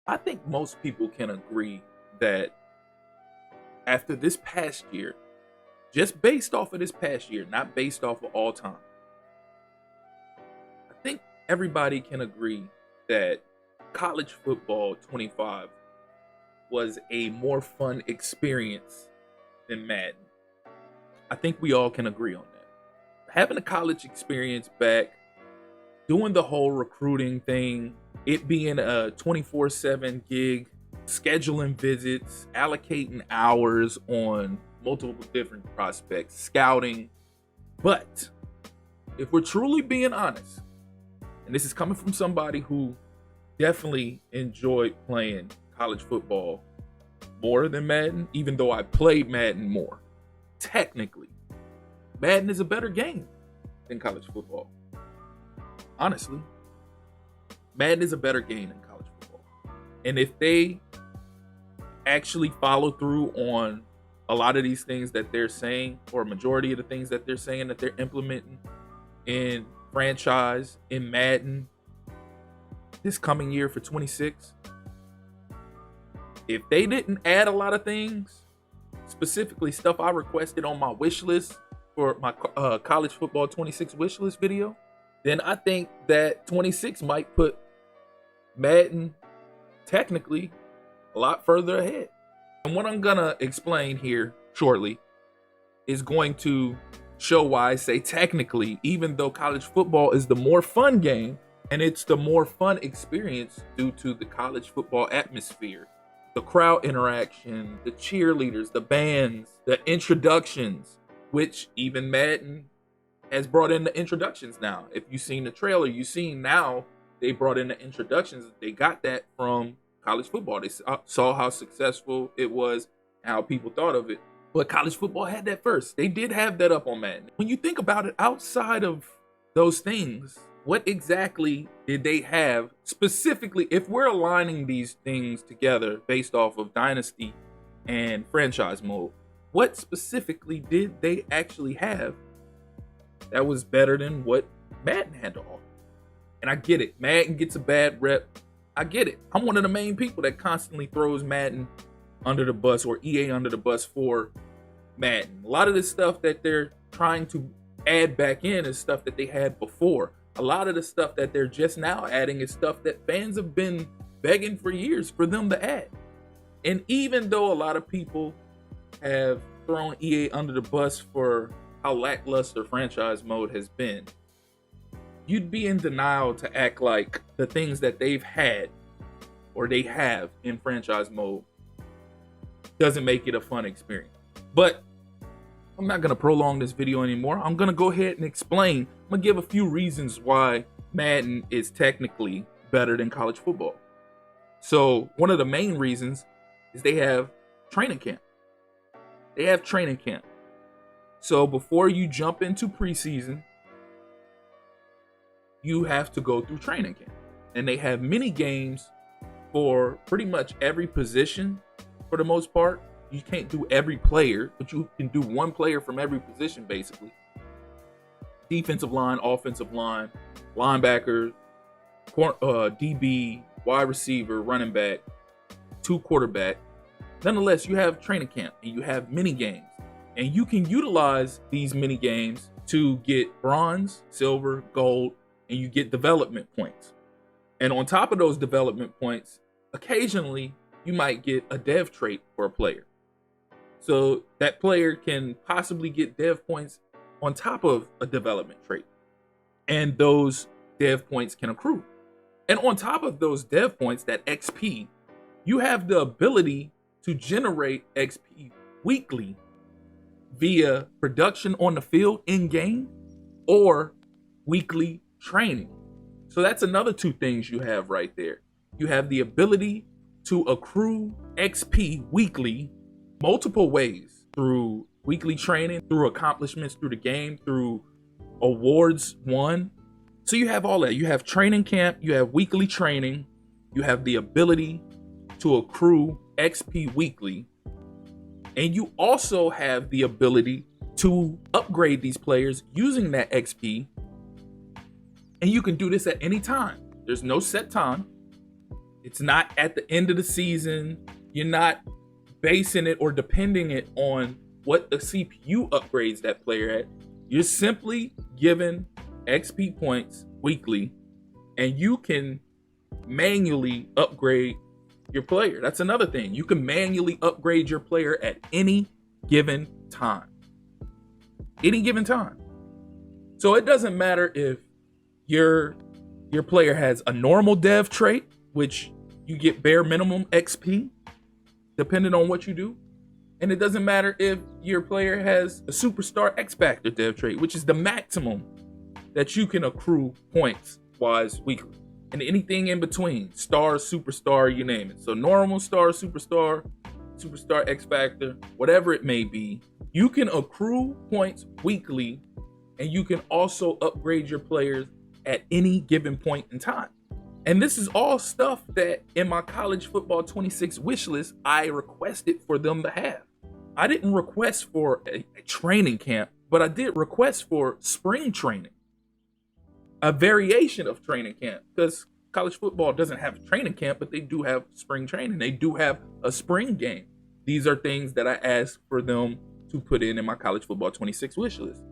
I think most people can agree that after this past year, just based off of this past year, not based off of all time, I think everybody can agree that college football 25 was a more fun experience than Madden. I think we all can agree on that. Having a college experience back, doing the whole recruiting thing, it being a 24/7 gig, scheduling visits, allocating hours on multiple different prospects, scouting. But if we're truly being honest, and this is coming from somebody who definitely enjoyed playing college football more than Madden, even though I played Madden more. Technically, Madden is a better game than college football. Honestly, Madden is a better game than college football. And if they actually follow through on a lot of these things that they're saying, or a majority of the things that they're saying that they're implementing in franchise, in Madden, this coming year for 26, if they didn't add a lot of things, specifically stuff I requested on my wish list for my college football 26 wish list video, then I think that 26 might put Madden technically a lot further ahead. And what I'm gonna explain here shortly is going to show why I say technically, even though college football is the more fun game and it's the more fun experience due to the college football atmosphere, the crowd interaction, the cheerleaders, the bands, the introductions, which even Madden has brought in the introductions now. If you've seen the trailer, you've seen now they brought in the introductions. They got that from college football. They saw how successful it was, how people thought of it. But college football had that first. They did have that up on Madden. When you think about it, outside of those things, what exactly did they have specifically? If we're aligning these things together based off of Dynasty and franchise mode, what specifically did they actually have that was better than what Madden had to offer? And I get it. Madden gets a bad rep. I get it. I'm one of the main people that constantly throws Madden under the bus, or EA under the bus, for Madden. A lot of this stuff that they're trying to add back in is stuff that they had before. A lot of the stuff that they're just now adding is stuff that fans have been begging for years for them to add. And even though a lot of people have thrown EA under the bus for how lackluster franchise mode has been, you'd be in denial to act like the things that they've had or they have in franchise mode doesn't make it a fun experience. But I'm not going to prolong this video anymore. I'm going to go ahead and explain. I'm going to give a few reasons why Madden is technically better than college football. So one of the main reasons is they have training camp. They have training camp. So before you jump into preseason, you have to go through training camp. And they have mini games for pretty much every position for the most part. You can't do every player, but you can do one player from every position, basically. Defensive line, offensive line, linebacker, DB, wide receiver, running back, 2 quarterback. Nonetheless, you have training camp and you have mini games. And you can utilize these mini games to get bronze, silver, gold, and you get development points. And on top of those development points, occasionally you might get a dev trait for a player. So that player can possibly get dev points on top of a development trait. And those dev points can accrue. And on top of those dev points, that XP, you have the ability to generate XP weekly via production on the field in game or weekly training. So that's another 2 things you have right there. You have the ability to accrue XP weekly multiple ways, through weekly training, through accomplishments through the game, through awards won. So you have all that. You have training camp, you have weekly training, you have the ability to accrue XP weekly, and you also have the ability to upgrade these players using that XP. And you can do this at any time. There's no set time. It's not at the end of the season. You're not basing it or depending it on what the CPU upgrades that player at. You're simply given XP points weekly, and you can manually upgrade your player. That's another thing. You can manually upgrade your player at any given time. Any given time. So it doesn't matter if your player has a normal dev trait, which you get bare minimum XP, depending on what you do. And it doesn't matter if your player has a superstar X Factor dev trait, which is the maximum that you can accrue points wise weekly. And anything in between, star, superstar, you name it. So normal, star, superstar, superstar X Factor, whatever it may be, you can accrue points weekly, and you can also upgrade your players at any given point in time. And this is all stuff that in my college football 26 wish list, I requested for them to have. I didn't request for a training camp, but I did request for spring training, a variation of training camp, because college football doesn't have a training camp, but they do have spring training. They do have a spring game. These are things that I asked for them to put in my college football 26 wish list.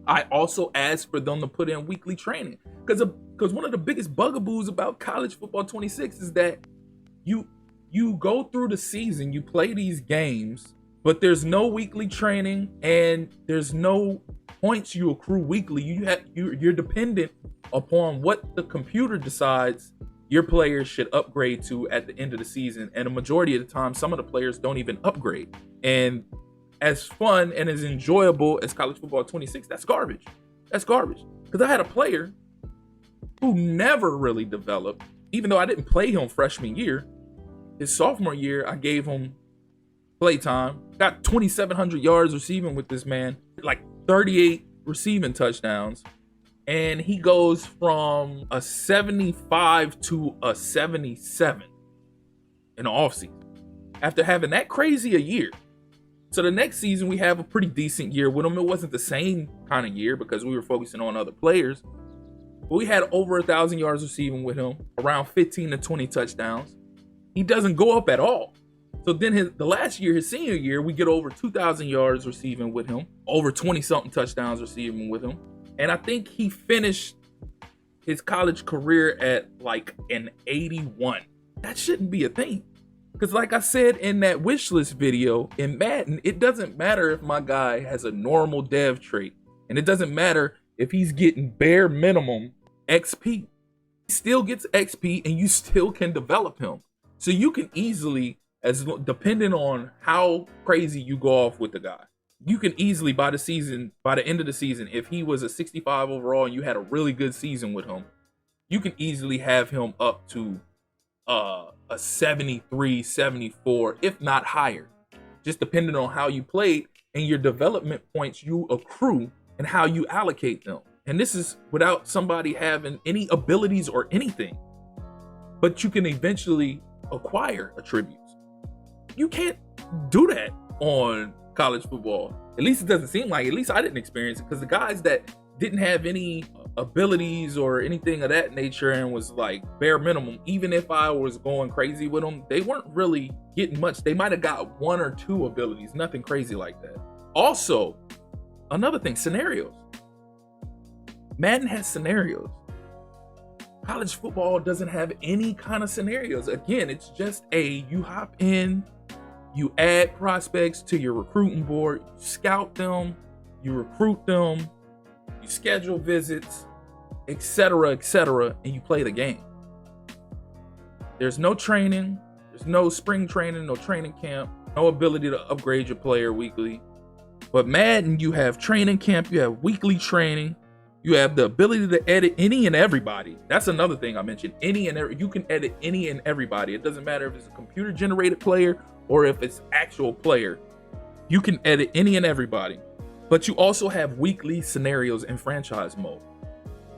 I also asked for them to put in weekly training, because one of the biggest bugaboos about college football 26 is that you go through the season, you play these games, but there's no weekly training and there's no points you accrue weekly. You're dependent upon what the computer decides your players should upgrade to at the end of the season, and a majority of the time, some of the players don't even upgrade. And as fun and as enjoyable as college football 26, that's garbage. That's garbage. Because I had a player who never really developed, even though I didn't play him freshman year. His sophomore year, I gave him playtime. Got 2,700 yards receiving with this man, like 38 receiving touchdowns. And he goes from a 75 to a 77 in the offseason after having that crazy a year. So the next season, we have a pretty decent year with him. It wasn't the same kind of year because we were focusing on other players. But we had over 1,000 yards receiving with him, around 15 to 20 touchdowns. He doesn't go up at all. So then the last year, his senior year, we get over 2,000 yards receiving with him, over 20-something touchdowns receiving with him. And I think he finished his college career at like an 81. That shouldn't be a thing. Because like I said in that wish list video in Madden, it doesn't matter if my guy has a normal dev trait. And it doesn't matter if he's getting bare minimum XP. He still gets XP and you still can develop him. So you can easily, depending on how crazy you go off with the guy, you can easily by the end of the season, if he was a 65 overall and you had a really good season with him, you can easily have him up to a 73, 74, if not higher, just depending on how you played and your development points you accrue and how you allocate them. And this is without somebody having any abilities or anything, but you can eventually acquire attributes. You can't do that on college football. At least it doesn't seem like, at least I didn't experience it, because the guys that didn't have any abilities or anything of that nature and was like bare minimum, even if I was going crazy with them, they weren't really getting much. They might have got 1 or 2 abilities, nothing crazy like that. Also, another thing, scenarios. Madden has scenarios. College football doesn't have any kind of scenarios. Again, it's just you hop in, you add prospects to your recruiting board, you scout them, you recruit them, you schedule visits, etc., and you play the game. There's no training, there's no spring training, no training camp, no ability to upgrade your player weekly. But Madden, you have training camp, you have weekly training, you have the ability to edit any and everybody. That's another thing I mentioned. You can edit any and everybody. It doesn't matter if it's a computer generated player or if it's actual player. You can edit any and everybody. But you also have weekly scenarios in franchise mode.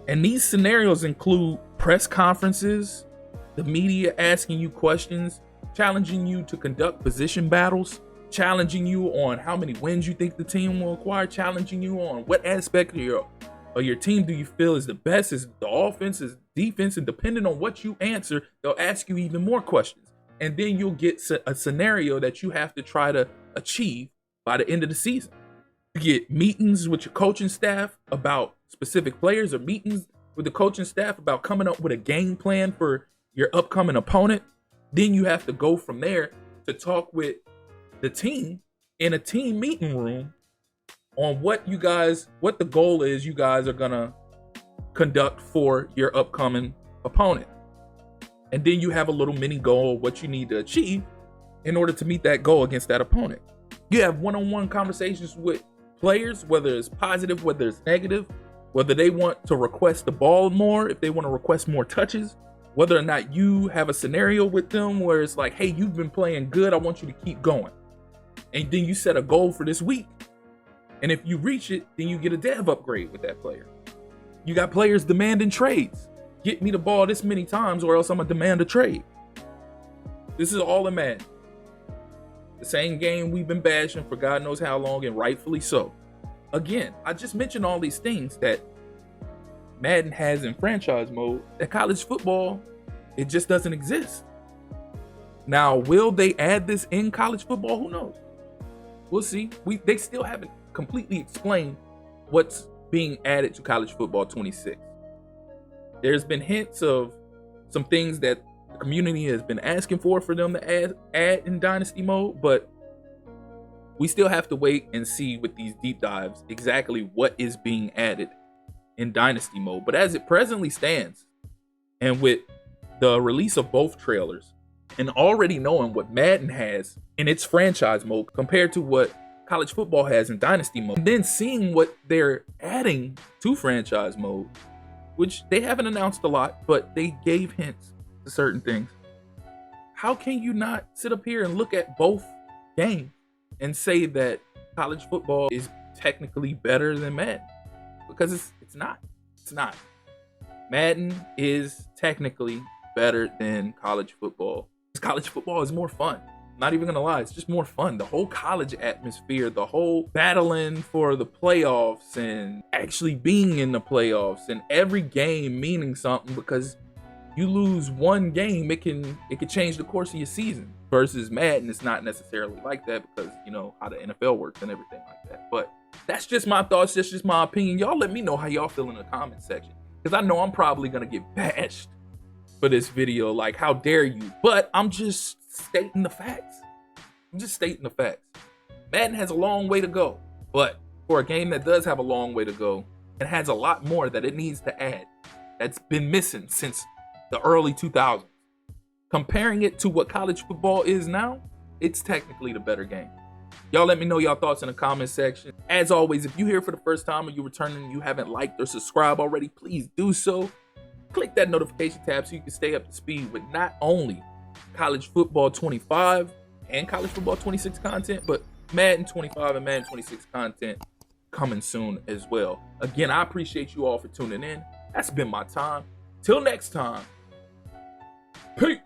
And these scenarios include press conferences, the media asking you questions, challenging you to conduct position battles, challenging you on how many wins you think the team will acquire, challenging you on what aspect of of your team do you feel is the best? Is the offense, is defense? And depending on what you answer, they'll ask you even more questions. And then you'll get a scenario that you have to try to achieve by the end of the season. You get meetings with your coaching staff about specific players, or meetings with the coaching staff about coming up with a game plan for your upcoming opponent. Then you have to go from there to talk with the team in a team meeting room on what the goal is you guys are gonna conduct for your upcoming opponent. And then you have a little mini goal of what you need to achieve in order to meet that goal against that opponent. You have one-on-one conversations with players, whether it's positive, whether it's negative, whether they want to request the ball more, if they want to request more touches, whether or not you have a scenario with them where it's like, hey, you've been playing good, I want you to keep going. And then you set a goal for this week. And if you reach it, then you get a dev upgrade with that player. You got players demanding trades. Get me the ball this many times or else I'm gonna demand a trade. This is all in Madden. The same game we've been bashing for God knows how long, and rightfully so. Again, I just mentioned all these things that Madden has in franchise mode that college football, it just doesn't exist. Now, will they add this in college football? Who knows? We'll see. They still haven't completely explained what's being added to college football 26. There's been hints of some things that the community has been asking for them to add in Dynasty mode, but we still have to wait and see with these deep dives exactly what is being added in Dynasty mode. But as it presently stands, and with the release of both trailers, and already knowing what Madden has in its franchise mode compared to what college football has in Dynasty mode, and then seeing what they're adding to franchise mode, which they haven't announced a lot, but they gave hints to certain things. How can you not sit up here and look at both games and say that college football is technically better than Madden? Because it's not. It's not. Madden is technically better than college football. College football is more fun. Not even gonna lie, it's just more fun. The whole college atmosphere, the whole battling for the playoffs and actually being in the playoffs, and every game meaning something, because you lose one game, it can change the course of your season. Versus Madden, it's not necessarily like that, because you know how the NFL works and everything like that. But that's just my thoughts, that's just my opinion. Y'all let me know how y'all feel in the comment section, because I know I'm probably gonna get bashed for this video, like how dare you, but I'm just stating the facts. Madden has a long way to go, but for a game that does have a long way to go, it has a lot more that it needs to add that's been missing since the early 2000s. Comparing it to what college football is now, it's technically the better game. Y'all let me know y'all thoughts in the comment section. As always, if you're here for the first time or you're returning and you haven't liked or subscribed already, please do so. Click that notification tab so you can stay up to speed with not only college football 25 and college football 26 content, but Madden 25 and Madden 26 content coming soon as well. Again, I appreciate you all for tuning in. That's been my time. Till next time, peace.